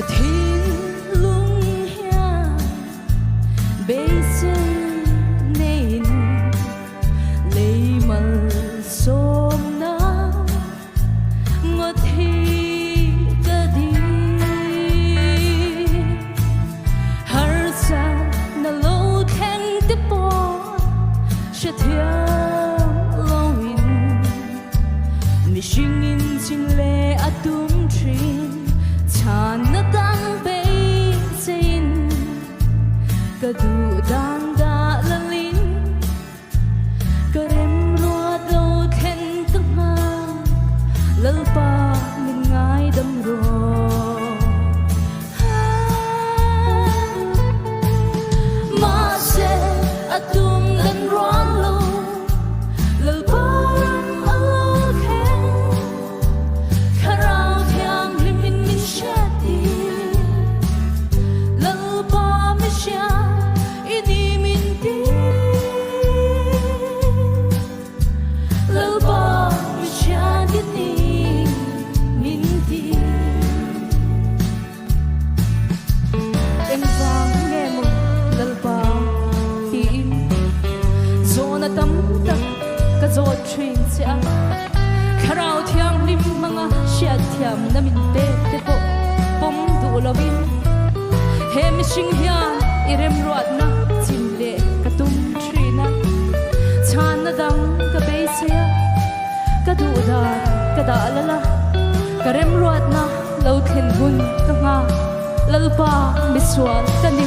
thiên lung hia bê chân nên lấy mal xôm na ngọt thi cả đi har sa na lâu khen tiếp bỏ sẽ thiam lâu in mi sinh in chinh lệ atum trin chan na tang bay sein ka du dang da lalin ka rem ruat lo khen tang ma lal pa min ngai dam ro ma se atum dan ruan lo lal pa alo khen kharao thiang limin min shati lal pa mi sha ini min ti lal pa mi sha ini min ti em vang nghe mo lal pa hi in zona tam tak ka zo trin sia kharao thiang lim manga sha thiam na min te te po pom du lovin he mi sing hian irem ruat na chin le ka tum trina chan na dang ka be sia ka du da ka da la la ka rem ruat na lo thin hun ka nga lalpa mi swal ka ni